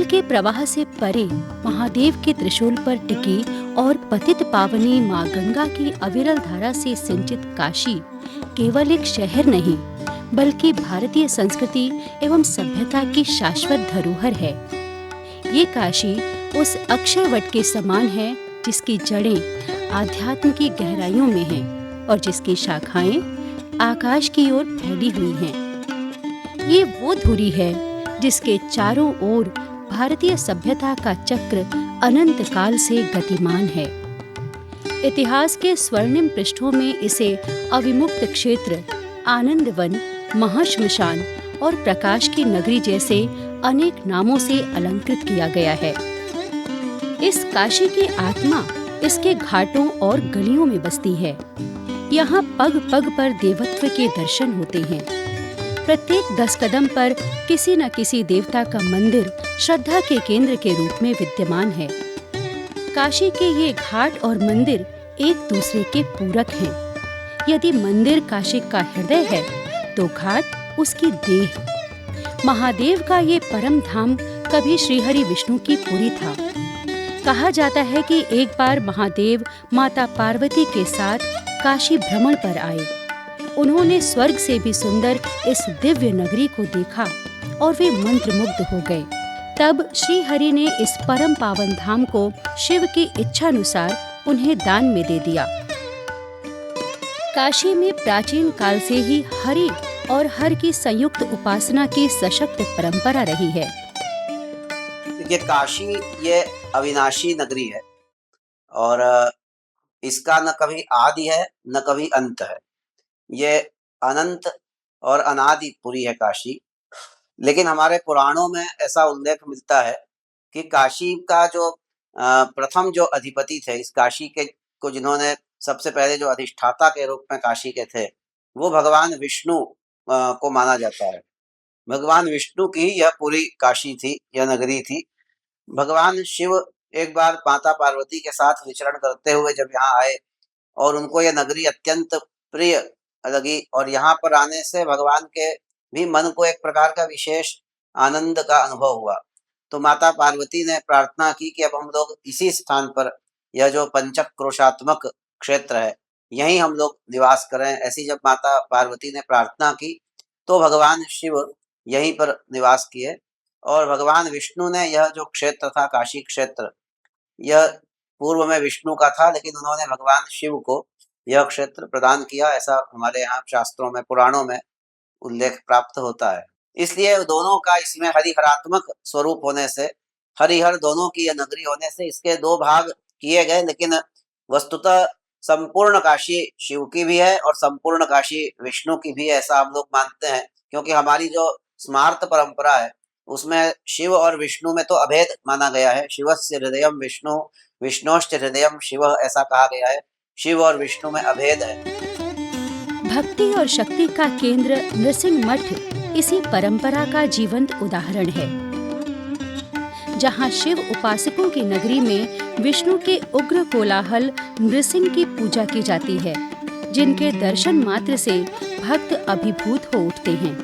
के प्रवाह से परे महादेव के त्रिशूल पर टिकी और पतित पावनी माँ गंगा की अविरल धारा से सिंचित काशी केवल एक शहर नहीं, बल्कि भारतीय संस्कृति एवं सभ्यता की शाश्वत धरोहर है। ये काशी उस अक्षय वट के समान है जिसकी जड़ें आध्यात्म की गहराइयों में हैं और जिसकी शाखाएं आकाश की ओर फैली हुई हैं। ये वो धुरी है जिसके चारों ओर भारतीय सभ्यता का चक्र अनंत काल से गतिमान है। इतिहास के स्वर्णिम पृष्ठों में इसे अविमुक्त क्षेत्र, आनंदवन, महाश्मशान और प्रकाश की नगरी जैसे अनेक नामों से अलंकृत किया गया है। इस काशी की आत्मा इसके घाटों और गलियों में बसती है। यहाँ पग पग पर देवत्व के दर्शन होते हैं। प्रत्येक 10 कदम पर किसी न किसी देवता का मंदिर श्रद्धा के केंद्र के रूप में विद्यमान है। काशी के ये घाट और मंदिर एक दूसरे के पूरक हैं। यदि मंदिर काशी का हृदय है तो घाट उसकी देह। महादेव का ये परम धाम कभी श्रीहरि विष्णु की पुरी था। कहा जाता है कि एक बार महादेव माता पार्वती के साथ काशी भ्रमण पर आए। उन्होंने स्वर्ग से भी सुंदर इस दिव्य नगरी को देखा और वे मंत्रमुग्ध हो गए। तब श्री हरि ने इस परम पावन धाम को शिव की इच्छानुसार उन्हें दान में दे दिया। काशी में प्राचीन काल से ही हरि और हर की संयुक्त उपासना की सशक्त परंपरा रही है। देखिए, काशी ये अविनाशी नगरी है और इसका न कभी आदि है न कभी अंत है। ये अनंत और अनादिपुरी है काशी। लेकिन हमारे पुराणों में ऐसा उल्लेख मिलता है कि काशी का जो प्रथम जो अधिपति थे, इस काशी के को जिन्होंने सबसे पहले जो अधिष्ठाता के रूप में काशी के थे, वो भगवान विष्णु को माना जाता है। भगवान विष्णु की ही यह पूरी काशी थी, यह नगरी थी। भगवान शिव एक बार माता पार्वती के साथ विचरण करते हुए जब यहाँ आए और उनको यह नगरी अत्यंत प्रिय लगी और यहाँ पर आने से भगवान के भी मन को एक प्रकार का विशेष आनंद का अनुभव हुआ। तो माता पार्वती ने प्रार्थना की कि अब हम लोग इसी स्थान पर, यह जो पंचक्रोशात्मक क्षेत्र है, यहीं हम लोग निवास करें। ऐसी जब माता पार्वती ने प्रार्थना की तो भगवान शिव यहीं पर निवास किए और भगवान विष्णु ने यह जो क्षेत्र था, काशी क्षेत्र, यह पूर्व में विष्णु का था, लेकिन उन्होंने भगवान शिव को यह क्षेत्र प्रदान किया। ऐसा हमारे यहाँ शास्त्रों में, पुराणों में उल्लेख प्राप्त होता है। इसलिए दोनों का इसमें हरिहरात्मक स्वरूप होने से, हरिहर दोनों की यह नगरी होने से इसके 2 भाग किए गए। लेकिन वस्तुतः संपूर्ण काशी शिव की भी है और संपूर्ण काशी विष्णु की भी है, ऐसा हम लोग मानते हैं। क्योंकि हमारी जो स्मार्त परंपरा है उसमें शिव और विष्णु में तो अभेद माना गया है। शिवस्य हृदयम विष्णु, विष्णोश्च हृदयम शिव, ऐसा कहा गया है। शिव और विष्णु में अभेद है। भक्ति और शक्ति का केंद्र नृसिंह मठ इसी परंपरा का जीवंत उदाहरण है। जहाँ शिव उपासकों की नगरी में विष्णु के उग्र कोलाहल नृसिंह की पूजा की जाती है, जिनके दर्शन मात्र से भक्त अभिभूत हो उठते हैं।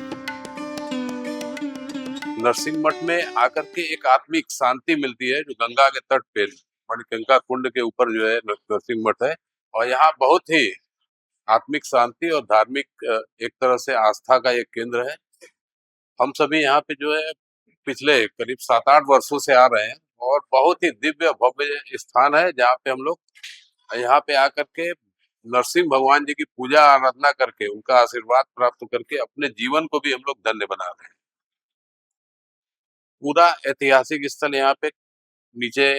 नरसिंह मठ में आकर के एक आत्मिक शांति मिलती है, जो गंगा के तट पे मणिकंका कुंड के ऊपर जो है नरसिंह मठ है। और यहाँ बहुत ही आत्मिक शांति और धार्मिक एक तरह से आस्था का एक केंद्र है। हम सभी यहाँ पे जो है पिछले करीब 7-8 वर्षों से आ रहे हैं और बहुत ही दिव्य भव्य स्थान है, जहाँ पे हम लोग यहाँ पे आकर के नरसिंह भगवान जी की पूजा आराधना करके, उनका आशीर्वाद प्राप्त करके अपने जीवन को भी हम लोग धन्य बना रहे हैं। पूरा ऐतिहासिक स्थल यहाँ पे नीचे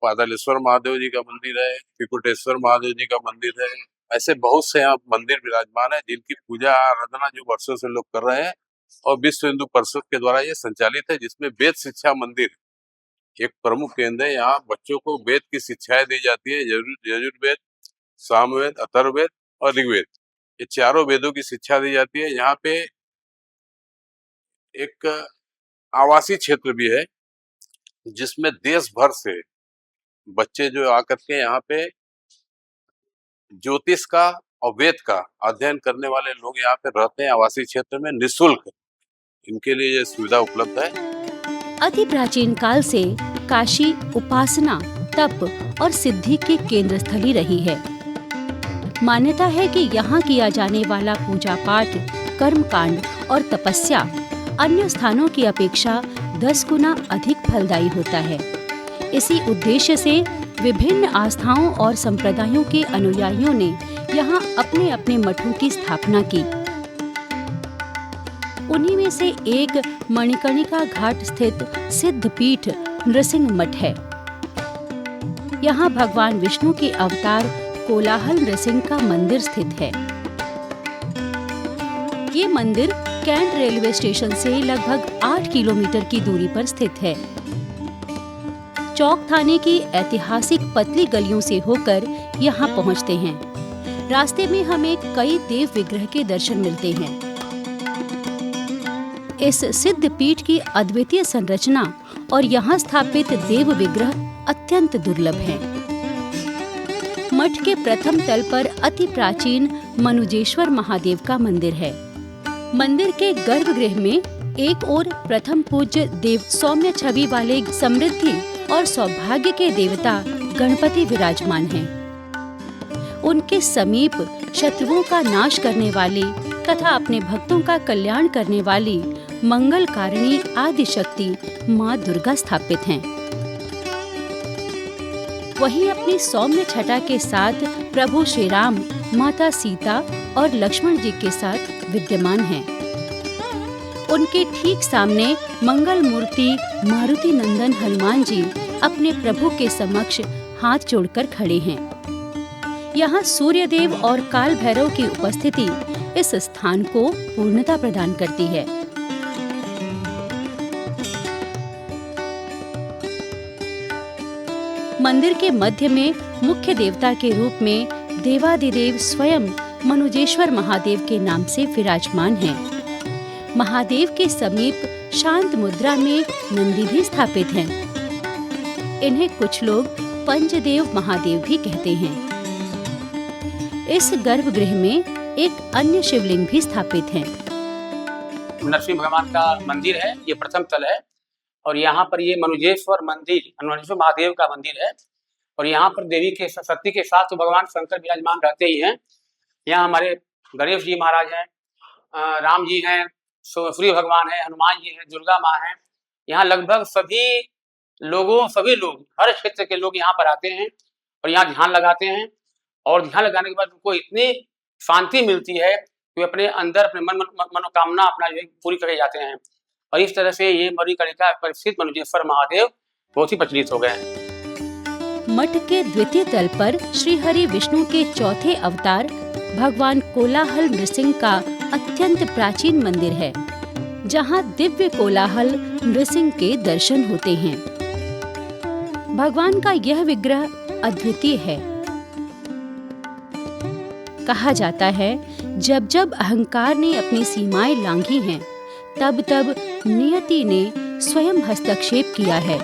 पातालेश्वर महादेव जी का मंदिर है, त्रिकुटेश्वर महादेव जी का मंदिर है। ऐसे बहुत से यहाँ मंदिर विराजमान है जिनकी पूजा आराधना जो वर्षों से लोग कर रहे हैं और विश्व हिंदू परिषद के द्वारा ये संचालित है, जिसमें वेद शिक्षा मंदिर एक प्रमुख केंद्र है। यहाँ बच्चों को वेद की शिक्षाएं दी जाती है। यजुर्वेद, सामवेद, अथर्ववेद और ऋग्वेद, ये चारों वेदों की शिक्षा दी जाती है। यहाँ पे एक आवासीय क्षेत्र भी है जिसमें देश भर से बच्चे जो आकर के यहाँ पे ज्योतिष का और वेद का अध्ययन करने वाले लोग यहाँ पे रहते हैं। आवासीय क्षेत्र में निःशुल्क इनके लिए ये सुविधा उपलब्ध है। अति प्राचीन काल से काशी उपासना, तप और सिद्धि की केंद्र स्थली रही है। मान्यता है कि यहाँ किया जाने वाला पूजा पाठ, कर्मकांड और तपस्या अन्य स्थानों की अपेक्षा 10 गुना अधिक फलदायी होता है। इसी उद्देश्य से विभिन्न आस्थाओं और संप्रदायों के अनुयायियों ने यहाँ अपने अपने मठों की स्थापना की। उन्हीं में से एक मणिकर्णिका घाट स्थित सिद्धपीठ नृसिंह मठ है। यहाँ भगवान विष्णु के अवतार कोलाहल नृसिंह का मंदिर स्थित है। ये मंदिर कैंट रेलवे स्टेशन से लगभग 8 किलोमीटर की दूरी पर स्थित है। चौक थाने की ऐतिहासिक पतली गलियों से होकर यहाँ पहुँचते हैं। रास्ते में हमें कई देव विग्रह के दर्शन मिलते हैं। इस सिद्ध पीठ की अद्वितीय संरचना और यहाँ स्थापित देव विग्रह अत्यंत दुर्लभ हैं। मठ के प्रथम तल पर अति प्राचीन मनुजेश्वर महादेव का मंदिर है। मंदिर के गर्भगृह में एक ओर प्रथम पूज्य देव सौम्य छवि वाले समृद्धि और सौभाग्य के देवता गणपति विराजमान हैं। उनके समीप शत्रुओं का नाश करने वाली तथा अपने भक्तों का कल्याण करने वाली मंगलकारिणी आदि शक्ति माँ दुर्गा स्थापित हैं। वहीं अपनी सौम्य छटा के साथ प्रभु श्री राम, माता सीता और लक्ष्मण जी के साथ विद्यमान हैं। उनके ठीक सामने मंगल मूर्ति मारुति नंदन हनुमान जी अपने प्रभु के समक्ष हाथ जोड़कर खड़े हैं। यहाँ सूर्य देव और काल भैरव की उपस्थिति इस स्थान को पूर्णता प्रदान करती है। मंदिर के मध्य में मुख्य देवता के रूप में देवादिदेव स्वयं मनुजेश्वर महादेव के नाम से विराजमान हैं। महादेव के समीप शांत मुद्रा में नंदी भी स्थापित हैं। इन्हें कुछ लोग पंचदेव महादेव भी कहते हैं। इस गर्भगृह में एक अन्य शिवलिंग भी स्थापित है। नरसिंह भगवान का मंदिर है, ये प्रथम तल है और यहाँ पर ये मनुजेश्वर मंदिर, मनुजेश्वर महादेव का मंदिर है और यहाँ पर देवी के शक्ति के साथ तो भगवान शंकर विराजमान रहते ही हैं। यहाँ हमारे गणेश जी महाराज हैं, राम जी हैं, सूर्य भगवान है, हनुमान जी हैं, दुर्गा माँ हैं। यहाँ लगभग सभी लोग हर क्षेत्र के लोग यहाँ पर आते हैं और यहाँ ध्यान लगाते हैं और ध्यान लगाने के बाद उनको इतनी शांति मिलती है कि वे अपने अंदर अपने मनोकामना अपना जो पूरी करके जाते हैं और इस तरह से ये मणिकर्णिका परिचित मनुजेश्वर महादेव बहुत ही प्रचलित हो गए हैं। मठ के द्वितीय तल पर श्री हरि विष्णु के चौथे अवतार भगवान कोलाहल नृसिंह का अत्यंत प्राचीन मंदिर है, जहाँ दिव्य कोलाहल नृसिंह के दर्शन होते हैं। भगवान का यह विग्रह अद्वितीय है। कहा जाता है, जब जब अहंकार ने अपनी सीमाएं लांघी हैं, तब तब नियति ने स्वयं हस्तक्षेप किया है।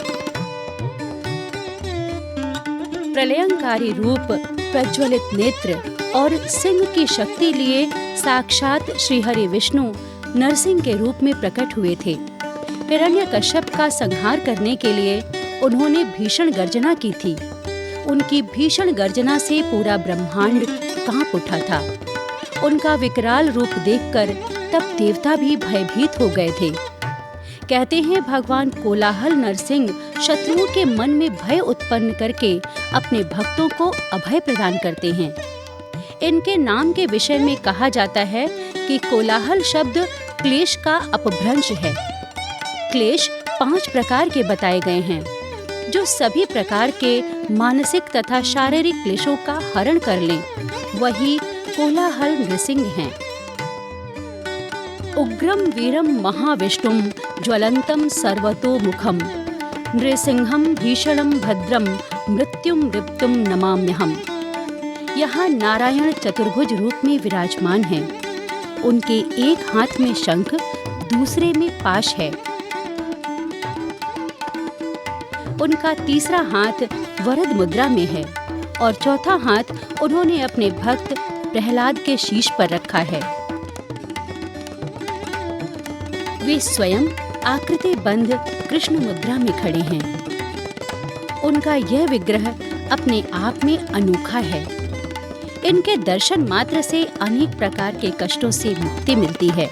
प्रलयंकारी रूप, प्रज्वलित नेत्र और सिंह की शक्ति लिए साक्षात श्री हरि विष्णु नरसिंह के रूप में प्रकट हुए थे। हिरण्यकश्यप का संहार करने के लिए उन्होंने भीषण गर्जना की थी। उनकी भीषण गर्जना से पूरा ब्रह्मांड कांप उठा था। उनका विकराल रूप देखकर तब देवता भी भयभीत हो गए थे। कहते हैं, भगवान कोलाहल नरसिंह शत्रुओं के मन में भय उत्पन्न करके अपने भक्तों को अभय प्रदान करते हैं। इनके नाम के विषय में कहा जाता है कि कोलाहल शब्द क्लेश का अपभ्रंश है। क्लेश 5 प्रकार के बताए गए हैं, जो सभी प्रकार के मानसिक तथा शारीरिक क्लेशों का हरण कर लें, वही कोलाहल नृसिंह हैं। उग्रम वीरम महाविष्णुम ज्वलंतम सर्वतोमुखम नृसिंहम भीषणम भद्रम मृत्युम मृत्युम नमाम्यहम। यहाँ नारायण चतुर्भुज रूप में विराजमान हैं। उनके एक हाथ में शंख, दूसरे में पाश है। उनका तीसरा हाथ वरद मुद्रा में है और चौथा हाथ उन्होंने अपने भक्त प्रहलाद के शीश पर रखा है। वे स्वयं आकृति बंध कृष्ण मुद्रा में खड़े हैं। उनका यह विग्रह अपने आप में अनोखा है। इनके दर्शन मात्र से अनेक प्रकार के कष्टों से मुक्ति मिलती है।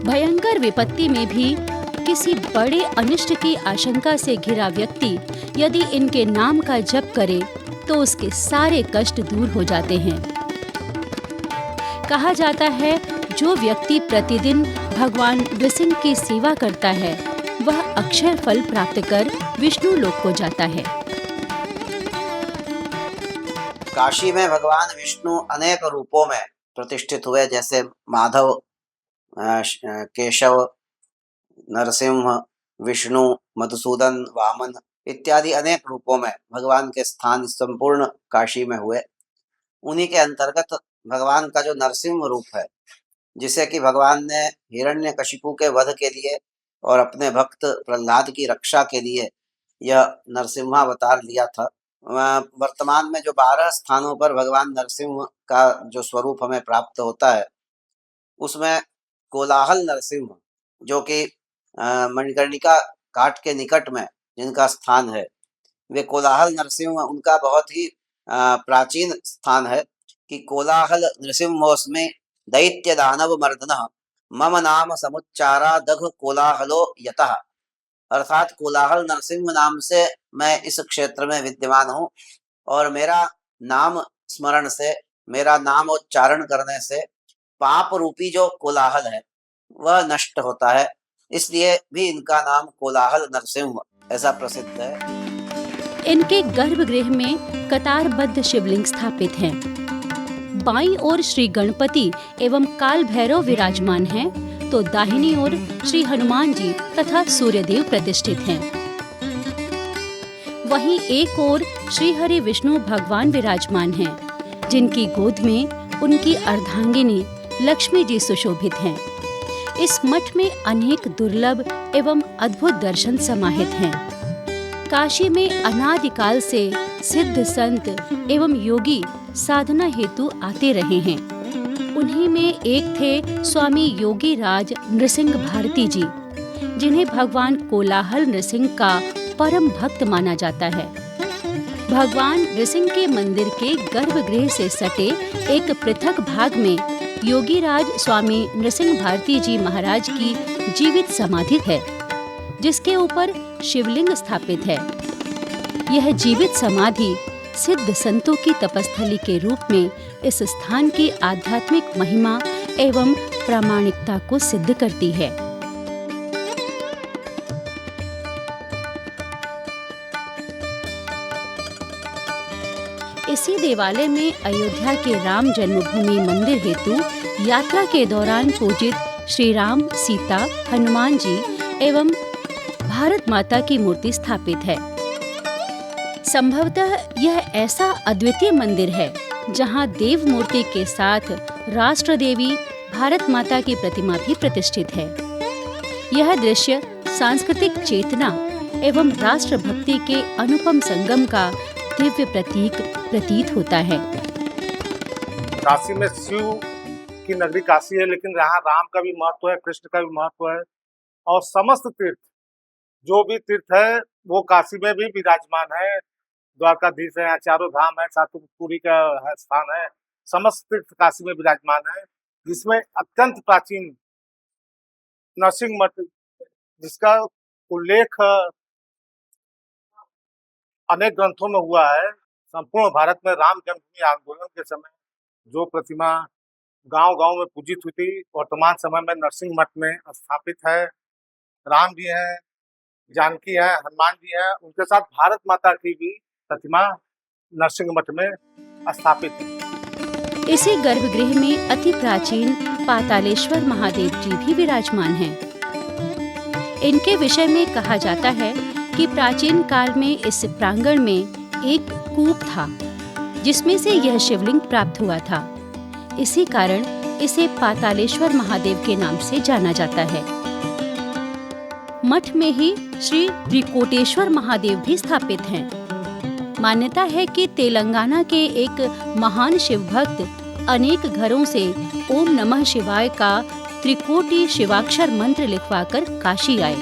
भयंकर विपत्ति में भी किसी बड़े अनिष्ट की आशंका से घिरा व्यक्ति यदि इनके नाम का जप करे तो उसके सारे कष्ट दूर हो जाते हैं। कहा जाता है, जो व्यक्ति प्रतिदिन भगवान नृसिंह की सेवा करता है वह अक्षय फल प्राप्त कर विष्णु लोक को जाता है। काशी में भगवान विष्णु अनेक रूपों में प्रतिष्ठित हुए, जैसे माधव, केशव, नरसिंह, विष्णु, मधुसूदन, वामन इत्यादि अनेक रूपों में भगवान के स्थान संपूर्ण काशी में हुए। उन्हीं के अंतर्गत भगवान का जो नरसिंह रूप है, जिसे कि भगवान ने हिरण्यकशिपु के वध के लिए और अपने भक्त प्रहलाद की रक्षा के लिए यह नरसिंहावतार लिया था। वर्तमान में जो 12 स्थानों पर भगवान नरसिंह का जो स्वरूप हमें प्राप्त होता है, उसमें कोलाहल नरसिंह, जो कि मणिकर्णिका घाट के निकट में जिनका स्थान है, वे कोलाहल नरसिंह, उनका बहुत ही प्राचीन स्थान है कि कोलाहल नृसिंहोस्मि दैत्य दानव मर्दनः मम नाम समुच्चारा दघ कोलाहलो यतः। अर्थात कोलाहल नरसिंह नाम से मैं इस क्षेत्र में विद्यमान हूँ और मेरा नाम स्मरण से, मेरा नामोच्चारण करने से पाप रूपी जो कोलाहल है वह नष्ट होता है। इसलिए भी इनका नाम कोलाहल नरसिंह ऐसा प्रसिद्ध है। इनके गर्भगृह में कतारबद्ध शिवलिंग स्थापित हैं। बाईं ओर श्री गणपति एवं काल भैरव विराजमान हैं, तो दाहिनी ओर श्री हनुमान जी तथा सूर्यदेव प्रतिष्ठित हैं। वहीं एक ओर श्री हरि विष्णु भगवान विराजमान हैं, जिनकी गोद में उनकी अर्धांगिनी लक्ष्मी जी सुशोभित हैं। इस मठ में अनेक दुर्लभ एवं अद्भुत दर्शन समाहित हैं। काशी में अनादिकाल से सिद्ध संत एवं योगी साधना हेतु आते रहे हैं। उन्हीं में एक थे स्वामी योगी राज नृसिंह भारती जी, जिन्हें भगवान कोलाहल नृसिंह का परम भक्त माना जाता है। भगवान नृसिंह के मंदिर के गर्भगृह से सटे एक पृथक भाग में योगीराज स्वामी नृसिंह भारती जी महाराज की जीवित समाधि है, जिसके ऊपर शिवलिंग स्थापित है। यह जीवित समाधि सिद्ध संतों की तपस्थली के रूप में इस स्थान की आध्यात्मिक महिमा एवं प्रामाणिकता को सिद्ध करती है। इसी देवालय में अयोध्या के राम जन्मभूमि मंदिर हेतु यात्रा के दौरान पूजित श्री राम, सीता, हनुमान जी एवं भारत माता की मूर्ति स्थापित है। संभवतः यह ऐसा अद्वितीय मंदिर है जहां देव मूर्ति के साथ राष्ट्र देवी भारत माता की प्रतिमा भी प्रतिष्ठित है। यह दृश्य सांस्कृतिक चेतना एवं राष्ट्रभक्ति के अनुपम संगम का दिव्य प्रतीत होता है। काशी में शिव की नगरी काशी है, लेकिन यहाँ राम का भी महत्व है, कृष्ण का भी महत्व है और समस्त तीर्थ, जो भी तीर्थ है वो काशी में भी विराजमान है। द्वारकाधीश है, चारों धाम है, सातुपुरी का स्थान है, समस्त तीर्थ काशी में विराजमान है, जिसमें अत्यंत प्राचीन नरसिंह मठ, जिसका उल्लेख अनेक ग्रंथों में हुआ है। संपूर्ण भारत में राम जन्मभूमि आंदोलन के समय जो प्रतिमा गांव-गांव में पूजित हुई थी, वर्तमान समय में नरसिंह मठ में स्थापित है। राम जी हैं, जानकी है, हनुमान जी हैं, उनके साथ भारत माता की भी प्रतिमा नरसिंह मठ में स्थापित है। इसी गर्भगृह में अति प्राचीन पातालेश्वर महादेव जी भी विराजमान हैं। इनके विषय में कहा जाता है कि प्राचीन काल में इस प्रांगण में एक कूप था, जिसमें से यह शिवलिंग प्राप्त हुआ था। इसी कारण इसे पातालेश्वर महादेव के नाम से जाना जाता है। मठ में ही श्री त्रिकोटेश्वर महादेव भी स्थापित हैं। मान्यता है कि तेलंगाना के एक महान शिव भक्त अनेक घरों से ओम नमः शिवाय का त्रिकोटि शिवाक्षर मंत्र लिखवाकर काशी आए।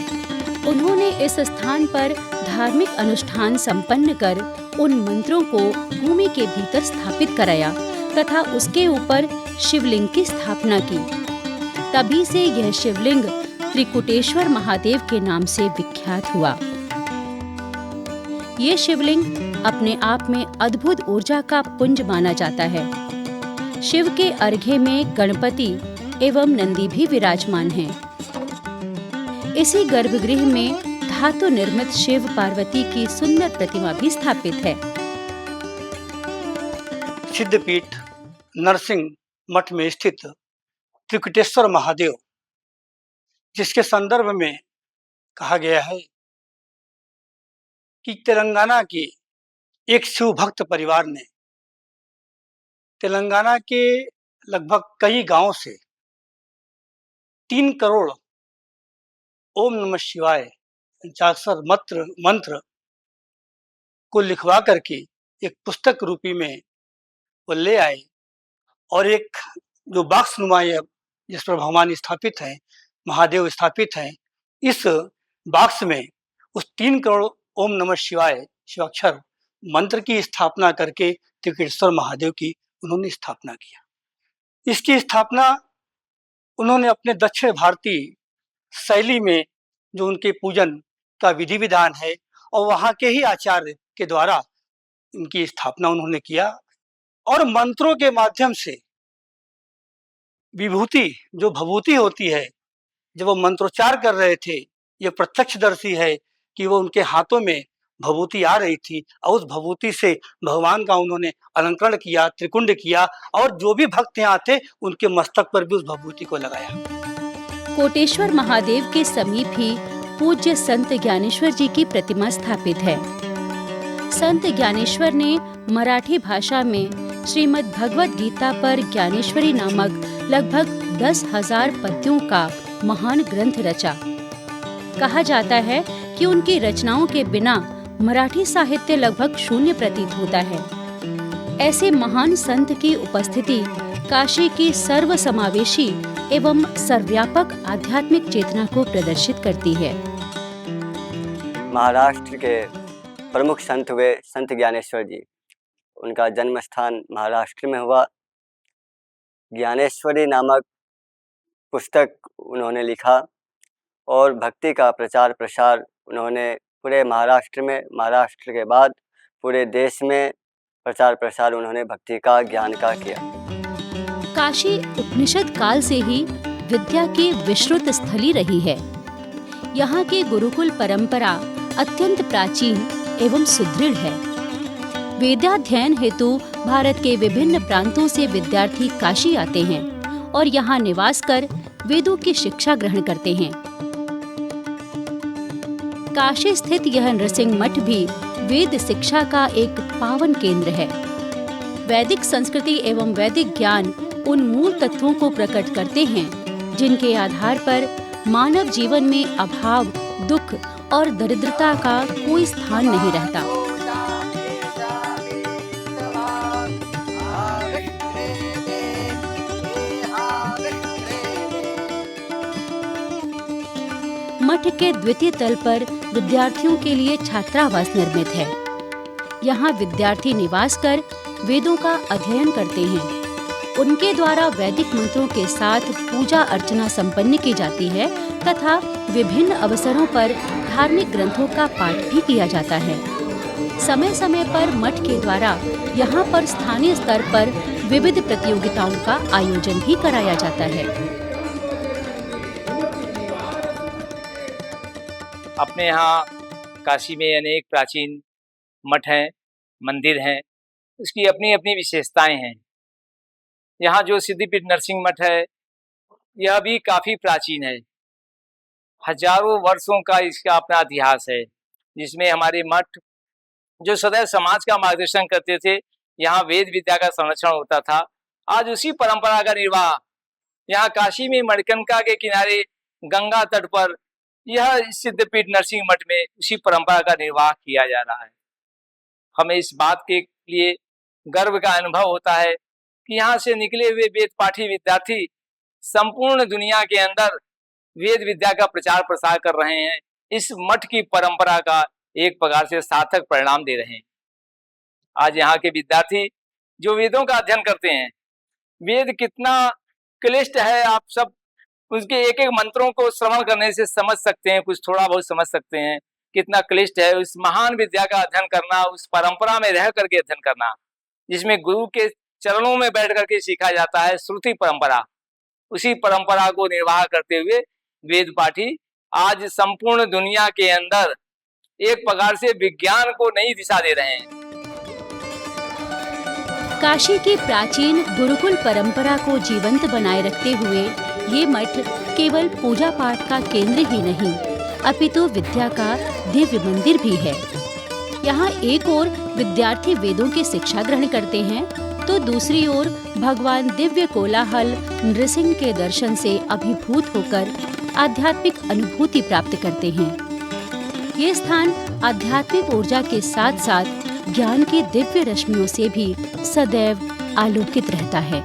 उन्होंने इस स्थान पर धार्मिक अनुष्ठान संपन्न कर उन मंत्रों को भूमि के भीतर स्थापित कराया तथा उसके ऊपर शिवलिंग की स्थापना की। तभी से यह शिवलिंग त्रिकुटेश्वर महादेव के नाम से विख्यात हुआ। ये शिवलिंग अपने आप में अद्भुत ऊर्जा का पुंज माना जाता है। शिव के अर्घ्य में गणपति एवं नंदी भी विराजमान हैं। इसी गर्भगृह में धातु निर्मित शिव पार्वती की सुंदर प्रतिमा भी स्थापित है। सिद्धपीठ नरसिंह मठ में स्थित त्रिकुटेश्वर महादेव, जिसके संदर्भ में कहा गया है कि तेलंगाना के एक शिव भक्त परिवार ने तेलंगाना के लगभग कई गांवों से 3 करोड़ ओम नमः शिवाय 49 मंत्र को लिखवा करके एक पुस्तक रूपी में वो ले आए और एक जो बॉक्स नुमाया जिस पर भगवान स्थापित हैं, महादेव स्थापित हैं, इस बॉक्स में उस 3 करोड़ ओम नमः शिवाय शिवाक्षर मंत्र की स्थापना करके त्रिकुटेश्वर महादेव की उन्होंने स्थापना किया। इसकी स्थापना उन्होंने अपने दक्षिण भारतीय शैली में जो उनके पूजन का विधि विधान है और वहाँ के ही आचार्य के द्वारा इनकी स्थापना उन्होंने किया और मंत्रों के माध्यम से विभूति जो भभूति होती है, जब वो मंत्रोच्चार कर रहे थे, ये प्रत्यक्षदर्शी है कि वो उनके हाथों में भभूति आ रही थी और उस भभूति से भगवान का उन्होंने अलंकरण किया, त्रिकुंड किया और जो भी भक्त यहाँ थे उनके मस्तक पर भी उस भभूति को लगाया। कोटेश्वर महादेव के समीप ही पूज्य संत ज्ञानेश्वर जी की प्रतिमा स्थापित है। संत ज्ञानेश्वर ने मराठी भाषा में श्रीमद् भगवद गीता पर ज्ञानेश्वरी नामक लगभग 10,000 पद्यों का महान ग्रंथ रचा। कहा जाता है कि उनकी रचनाओं के बिना मराठी साहित्य लगभग शून्य प्रतीत होता है। ऐसे महान संत की उपस्थिति काशी की सर्वसमावेशी एवं सर्वव्यापक आध्यात्मिक चेतना को प्रदर्शित करती है। महाराष्ट्र के प्रमुख संत हुए संत ज्ञानेश्वर जी। उनका जन्म स्थान महाराष्ट्र में हुआ। ज्ञानेश्वरी नामक पुस्तक उन्होंने लिखा और भक्ति का प्रचार प्रसार उन्होंने पूरे महाराष्ट्र में, महाराष्ट्र के बाद पूरे देश में प्रचार प्रसार उन्होंने भक्ति का, ज्ञान का किया। काशी उपनिषद काल से ही विद्या की विश्रुत स्थली रही है। यहाँ की गुरुकुल परंपरा अत्यंत प्राचीन एवं सुदृढ़ है। वेदाध्ययन हेतु भारत के विभिन्न प्रांतों से विद्यार्थी काशी आते हैं और यहाँ निवास कर वेदों की शिक्षा ग्रहण करते हैं। काशी स्थित यह नृसिंह मठ भी वेद शिक्षा का एक पावन केंद्र है। वैदिक संस्कृति एवं वैदिक ज्ञान उन मूल तत्वों को प्रकट करते हैं जिनके आधार पर मानव जीवन में अभाव, दुख और दरिद्रता का कोई स्थान नहीं रहता। मठ के द्वितीय तल पर विद्यार्थियों के लिए छात्रावास निर्मित है। यहाँ विद्यार्थी निवास कर वेदों का अध्ययन करते हैं। उनके द्वारा वैदिक मंत्रों के साथ पूजा अर्चना संपन्न की जाती है तथा विभिन्न अवसरों पर धार्मिक ग्रंथों का पाठ भी किया जाता है। समय समय पर मठ के द्वारा यहाँ पर स्थानीय स्तर पर विविध प्रतियोगिताओं का आयोजन भी कराया जाता है। अपने यहाँ काशी में अनेक प्राचीन मठ हैं, मंदिर हैं, उसकी अपनी अपनी विशेषताएं हैं। यहाँ जो सिद्धपीठ नरसिंह मठ है, यह भी काफ़ी प्राचीन है। हजारों वर्षों का इसका अपना इतिहास है, जिसमें हमारे मठ जो सदैव समाज का मार्गदर्शन करते थे, यहाँ वेद विद्या का संरक्षण होता था। आज उसी परंपरा का निर्वाह यहाँ काशी में मणिकर्णिका के किनारे गंगा तट पर यह सिद्धपीठ नरसिंह मठ में उसी परंपरा का निर्वाह किया जा रहा है। हमें इस बात के लिए गर्व का अनुभव होता है कि यहाँ से निकले हुए वेद पाठी विद्यार्थी संपूर्ण दुनिया के अंदर वेद विद्या का प्रचार प्रसार कर रहे हैं इस मठ की परंपरा का एक प्रकार से सार्थक परिणाम दे रहे हैं। आज यहाँ के विद्यार्थी जो वेदों का अध्ययन करते हैं, वेद कितना क्लिष्ट है आप सब उसके एक एक मंत्रों को श्रवण करने से समझ सकते हैं, कुछ थोड़ा बहुत समझ सकते हैं कितना क्लिष्ट है उस महान विद्या का अध्ययन करना, उस परंपरा में रह करके अध्ययन करना, जिसमें गुरु के चरणों में बैठ करके सीखा जाता है श्रुति परंपरा। उसी परंपरा को निर्वाह करते हुए वेद पाठी आज संपूर्ण दुनिया के अंदर एक प्रकार से विज्ञान को नई दिशा दे रहे हैं। काशी की प्राचीन गुरुकुल परंपरा को जीवंत बनाए रखते हुए ये मठ केवल पूजा पाठ का केंद्र ही नहीं अपितु विद्या का दिव्य मंदिर भी है। यहाँ एक ओर विद्यार्थी वेदों की शिक्षा ग्रहण करते हैं तो दूसरी ओर भगवान दिव्य कोलाहल नृसिंह के दर्शन से अभिभूत होकर आध्यात्मिक अनुभूति प्राप्त करते हैं। ये स्थान आध्यात्मिक ऊर्जा के साथ साथ ज्ञान की दिव्य रश्मियों से भी सदैव आलोकित रहता है।